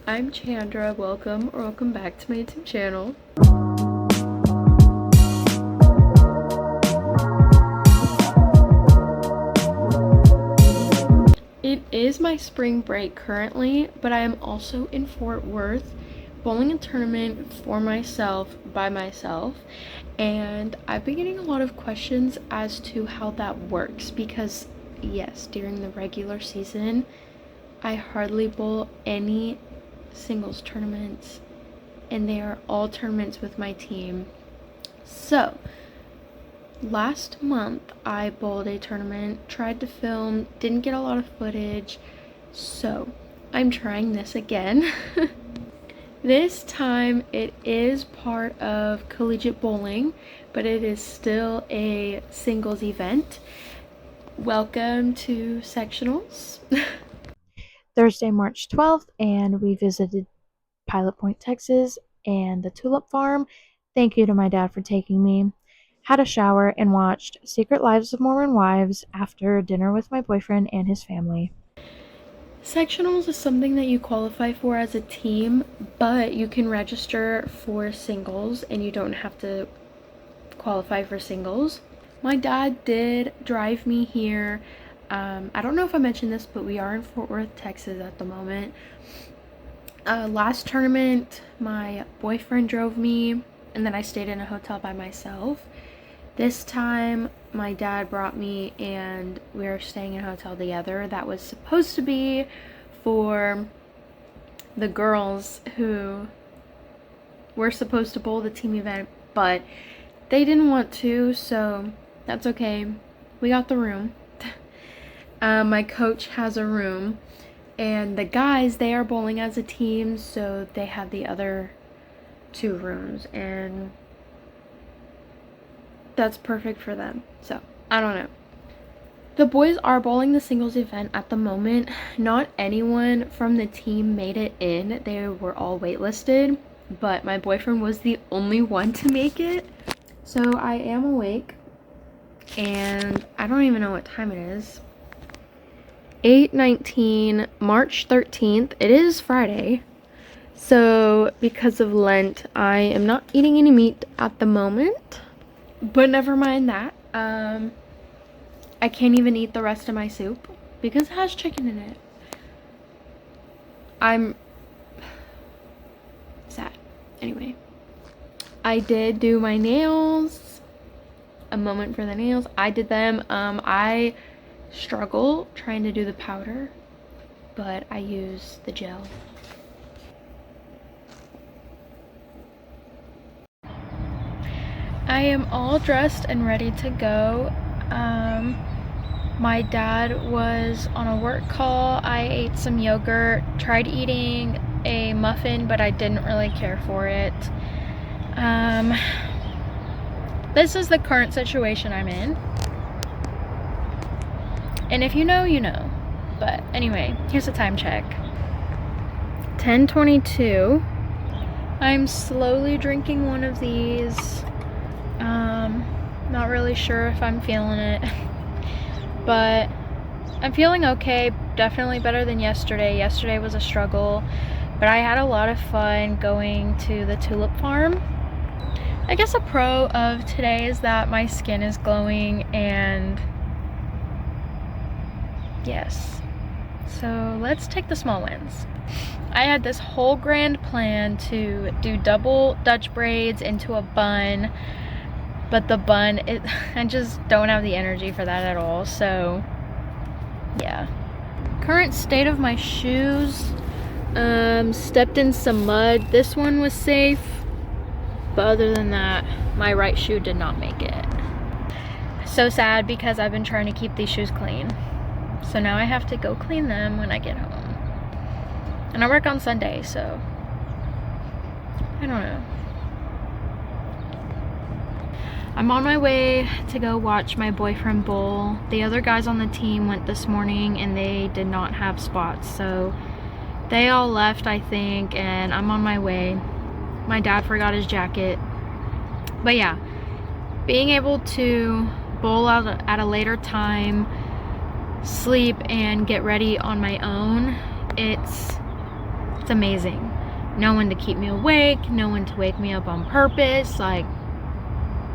I'm Chandra. Welcome back to my YouTube channel. It is my spring break currently, but I am also in Fort Worth bowling a tournament for myself by myself, and I've been getting a lot of questions as to how that works because yes, during the regular season I hardly bowl any singles tournaments, and they are all tournaments with my team. So last month I bowled a tournament, tried to film, didn't get a lot of footage, so I'm trying this again. This time it is part of collegiate bowling, but it is still a singles event. Welcome to sectionals. Thursday, March 12th, and we visited Pilot Point, Texas, and the Tulip Farm. Thank you to my dad for taking me. Had a shower and watched Secret Lives of Mormon Wives after dinner with my boyfriend and his family. Sectionals is something that you qualify for as a team, but you can register for singles and you don't have to qualify for singles. My dad did drive me here. I don't know if I mentioned this, but we are in Fort Worth, Texas at the moment. Last tournament, my boyfriend drove me, and then I stayed in a hotel by myself. This time, my dad brought me, and we are staying in a hotel together. That was supposed to be for the girls who were supposed to bowl the team event, but they didn't want to, so that's okay. We got the room. My coach has a room, and the guys, they are bowling as a team, so they have the other 2 rooms, and that's perfect for them. So I don't know. The boys are bowling the singles event at the moment. Not anyone from the team made it in. They were all waitlisted, but my boyfriend was the only one to make it. So I am awake, and I don't even know what time it is. 8:19, March 13th. It is Friday. So because of Lent, I am not eating any meat at the moment. But never mind that. I can't even eat the rest of my soup because it has chicken in it. I'm sad. Anyway, I did do my nails. A moment for the nails. I did them. I struggle trying to do the powder, but I use the gel. I am all dressed and ready to go. My dad was on a work call. I ate some yogurt, tried eating a muffin, but I didn't really care for it. This is the current situation I'm in. And if you know, you know. But anyway, here's a time check. 10:22. I'm slowly drinking one of these. Not really sure if I'm feeling it, but I'm feeling okay. Definitely better than yesterday. Yesterday was a struggle, but I had a lot of fun going to the Tulip Farm. I guess a pro of today is that my skin is glowing, and yes. So let's take the small wins. I had this whole grand plan to do double Dutch braids into a bun, but the bun, I just don't have the energy for that at all, so yeah. Current state of my shoes, stepped in some mud. This one was safe, but other than that, my right shoe did not make it. So sad because I've been trying to keep these shoes clean. So now I have to go clean them when I get home. And I work on Sunday, so I don't know. I'm on my way to go watch my boyfriend bowl. The other guys on the team went this morning and they did not have spots, so they all left, I think, and I'm on my way. My dad forgot his jacket. But yeah, being able to bowl out at a later time, sleep, and get ready on my own, it's it's amazing. No one to keep me awake, no one to wake me up on purpose. Like,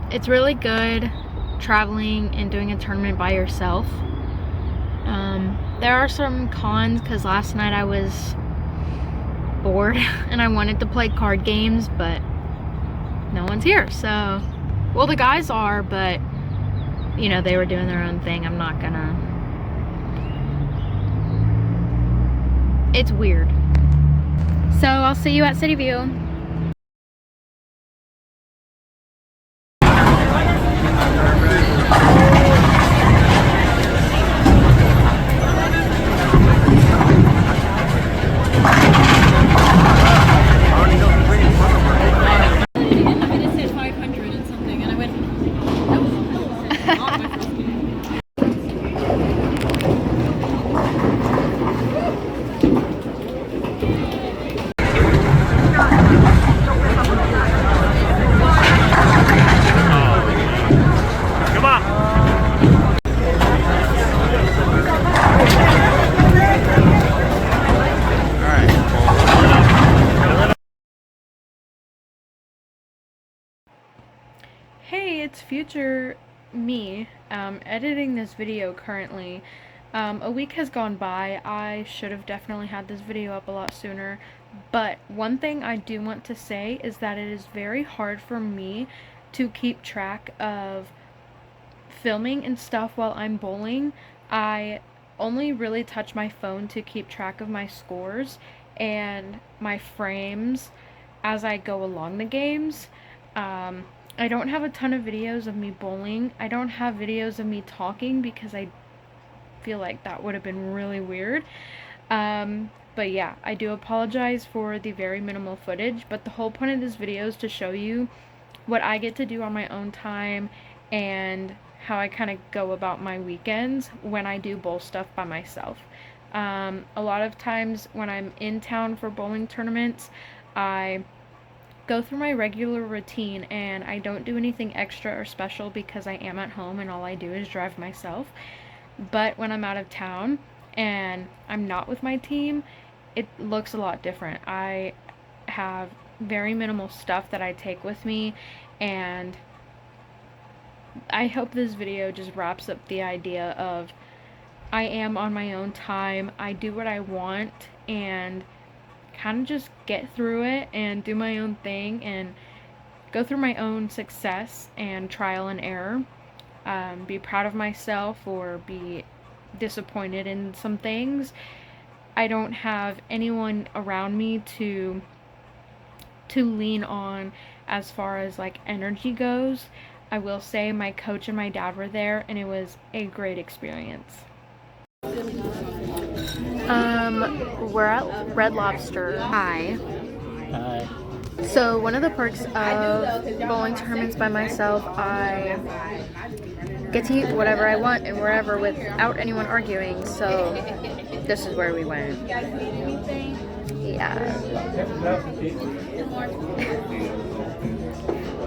it's really good traveling and doing a tournament by yourself. There are some cons because last night I was bored and I wanted to play card games, but no one's here. So, well, the guys are, but you know, they were doing their own thing. I'm not gonna. It's weird. So I'll see you at City View. Hey, it's future me, editing this video currently. A week has gone by. I should have definitely had this video up a lot sooner, but one thing I do want to say is that it is very hard for me to keep track of filming and stuff while I'm bowling. I only really touch my phone to keep track of my scores and my frames as I go along the games. I don't have a ton of videos of me bowling. I don't have videos of me talking because I feel like that would have been really weird. But yeah, I do apologize for the very minimal footage, but the whole point of this video is to show you what I get to do on my own time and how I kind of go about my weekends when I do bowl stuff by myself. A lot of times when I'm in town for bowling tournaments, I go through my regular routine and I don't do anything extra or special because I am at home and all I do is drive myself. But when I'm out of town and I'm not with my team, it looks a lot different. I have very minimal stuff that I take with me, and I hope this video just wraps up the idea of I am on my own time, I do what I want, and kind of just get through it and do my own thing and go through my own success and trial and error. Be proud of myself or be disappointed in some things. I don't have anyone around me to lean on as far as like energy goes. I will say my coach and my dad were there and it was a great experience. We're at Red Lobster. Hi. Hi. So one of the perks of bowling tournaments by myself, I get to eat whatever I want and wherever without anyone arguing. So this is where we went. Yeah.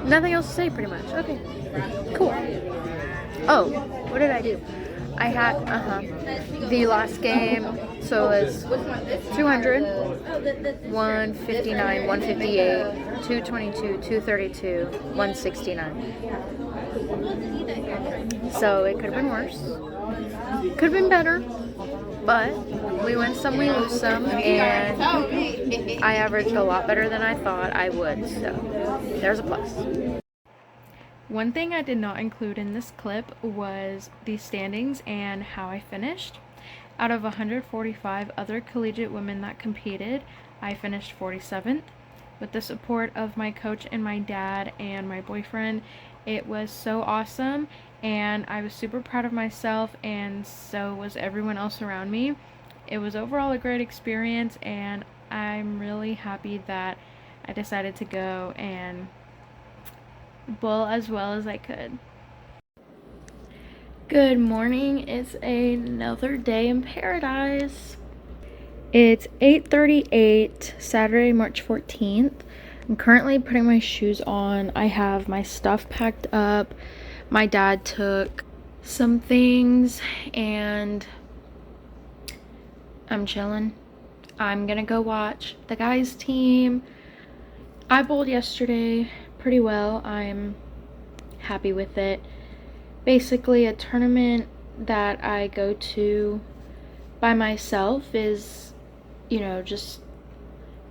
Nothing else to say, pretty much. Okay. Cool. Oh, what did I do? I had the last game, so it was 200, 159, 158, 222, 232, 169. So it could have been worse. Could have been better, but we win some, we lose some, and I averaged a lot better than I thought I would, so there's a plus. One thing I did not include in this clip was the standings and how I finished. Out of 145 other collegiate women that competed, I finished 47th. With the support of my coach and my dad and my boyfriend, it was so awesome, and I was super proud of myself, and so was everyone else around me. It was overall a great experience, and I'm really happy that I decided to go and bowl as well as I could. Good morning. It's another day in paradise. It's 8:38, Saturday, March 14th. I'm currently putting my shoes on. I have my stuff packed up. My dad took some things and I'm chilling. I'm gonna go watch the guys team. I bowled yesterday pretty well. I'm happy with it. Basically, a tournament that I go to by myself is, you know, just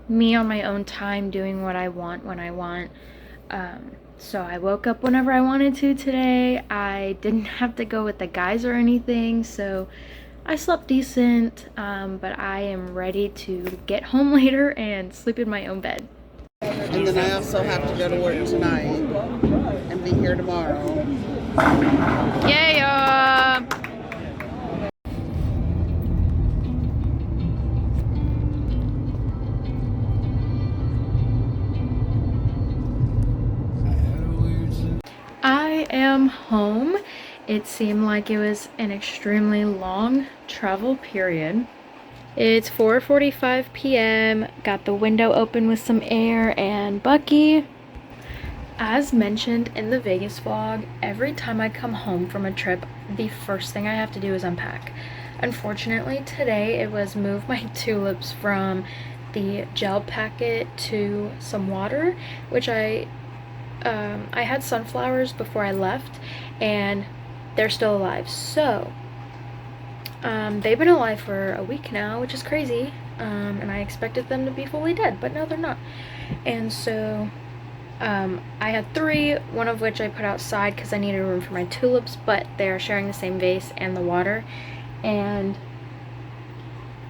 me on my own time doing what I want when I want. So I woke up whenever I wanted to today. I didn't have to go with the guys or anything, so I slept decent, but I am ready to get home later and sleep in my own bed. And then I also have to go to work tonight and be here tomorrow. Yeah. I am home. It seemed like it was an extremely long travel period. It's 4:45 p.m. Got the window open with some air and Bucky. As mentioned in the Vegas vlog, every time I come home from a trip, the first thing I have to do is unpack. Unfortunately, today it was move my tulips from the gel packet to some water, which I had sunflowers before I left, and they're still alive. So they've been alive for a week now, which is crazy, and I expected them to be fully dead, but no, they're not. And so I had 3, one of which I put outside because I needed room for my tulips, but they're sharing the same vase and the water, and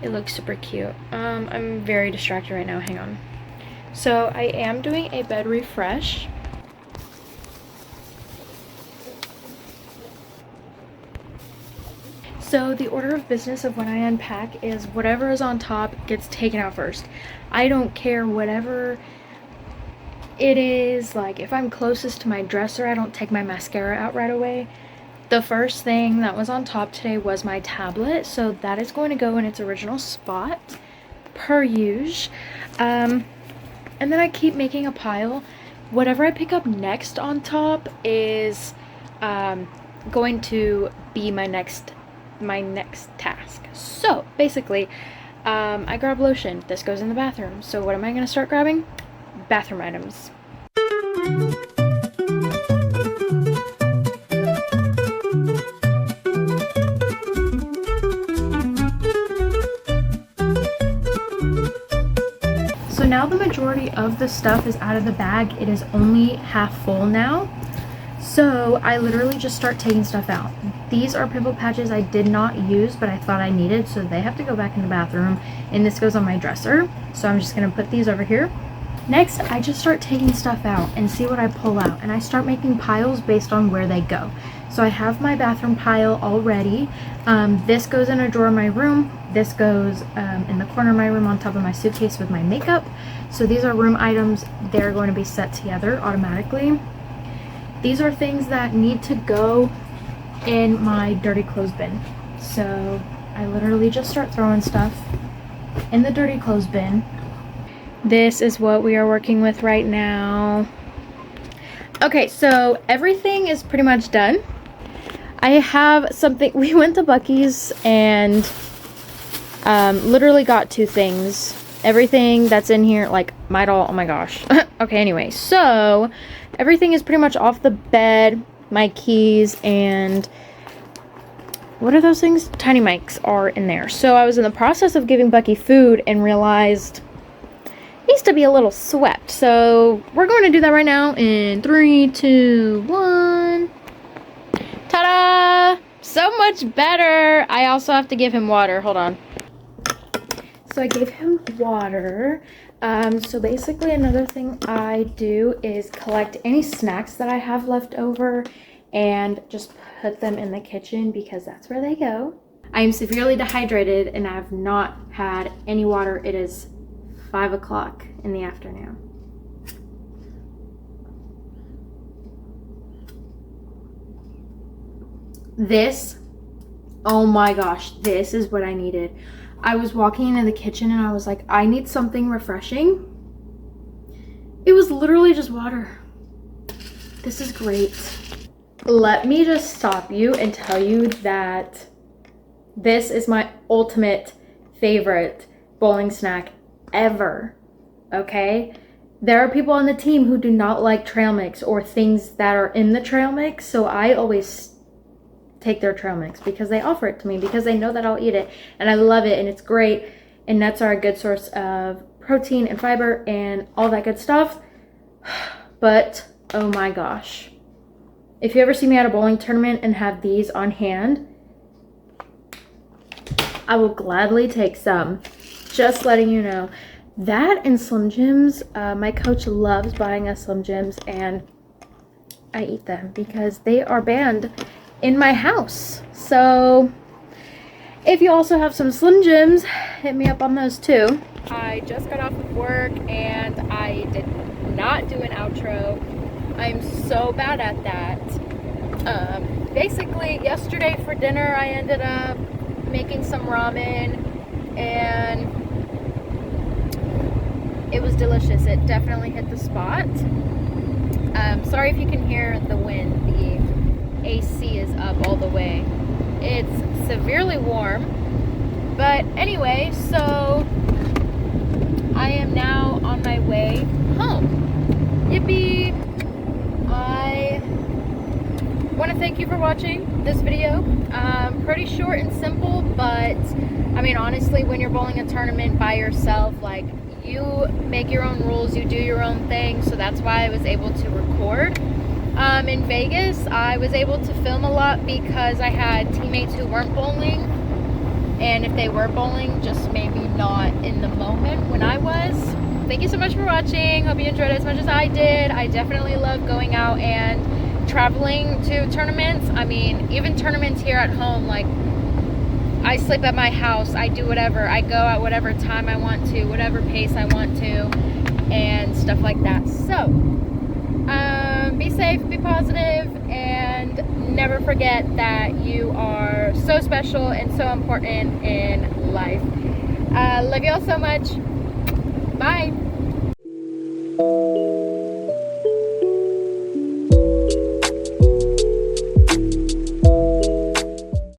it looks super cute. I'm very distracted right now, hang on. So I am doing a bed refresh. So the order of business of when I unpack is whatever is on top gets taken out first. I don't care whatever it is. Like, if I'm closest to my dresser, I don't take my mascara out right away. The first thing that was on top today was my tablet, so that is going to go in its original spot, per usual. And then I keep making a pile. Whatever I pick up next on top is going to be my next task. So basically, I grab lotion. This goes in the bathroom. So what am I going to start grabbing? Bathroom items. So now the majority of the stuff is out of the bag. It is only half full now. So I literally just start taking stuff out. These are pimple patches I did not use, but I thought I needed, so they have to go back in the bathroom, and this goes on my dresser. So I'm just gonna put these over here. Next, I just start taking stuff out and see what I pull out, and I start making piles based on where they go. So I have my bathroom pile already. This goes in a drawer in my room. This goes in the corner of my room on top of my suitcase with my makeup. So these are room items. They're going to be set together automatically. These are things that need to go in my dirty clothes bin. So I literally just start throwing stuff in the dirty clothes bin. This is what we are working with right now. Okay, so everything is pretty much done. I have something, we went to Buc-ee's and literally got 2 things. Everything that's in here, like my doll, oh my gosh. Okay, anyway, so everything is pretty much off the bed. My keys and what are those things? Tiny mics are in there. So I was in the process of giving Bucky food and realized it needs to be a little swept. So we're going to do that right now in 3, 2, 1. Ta-da! So much better. I also have to give him water. Hold on. So I gave him water. So basically another thing I do is collect any snacks that I have left over and just put them in the kitchen because that's where they go. I am severely dehydrated and I have not had any water. It is 5 o'clock in the afternoon. This, oh my gosh, this is what I needed. I was walking into the kitchen and I was like, I need something refreshing. It was literally just water. This is great. Let me just stop you and tell you that this is my ultimate favorite bowling snack ever, okay? There are people on the team who do not like trail mix or things that are in the trail mix, so I always take their trail mix because they offer it to me because they know that I'll eat it, and I love it, and it's great, and nuts are a good source of protein and fiber and all that good stuff. But oh my gosh, if you ever see me at a bowling tournament and have these on hand, I will gladly take some. Just letting you know. That and Slim Jims, my coach loves buying us Slim Jims, and I eat them because they are banned in my house. So if you also have some Slim Jims, hit me up on those too. I just got off of work and I did not do an outro. I'm so bad at that. Basically, yesterday for dinner, I ended up making some ramen, and it was delicious. It definitely hit the spot. Sorry if you can hear the wind. The AC is up all the way. It's severely warm. But anyway, so I am now on my way home. Yippee! I want to thank you for watching this video. Pretty short and simple, but I mean, honestly, when you're bowling a tournament by yourself, like, you make your own rules, you do your own thing, so that's why I was able to record. In Vegas, I was able to film a lot because I had teammates who weren't bowling, and if they were bowling, just maybe not in the moment when I was. Thank you so much for watching. Hope you enjoyed it as much as I did. I definitely love going out and traveling to tournaments. I mean, even tournaments here at home, like, I sleep at my house, I do whatever, I go at whatever time I want to, whatever pace I want to, and stuff like that. So, be safe, be positive, and never forget that you are so special and so important in life. Love you all so much. Bye.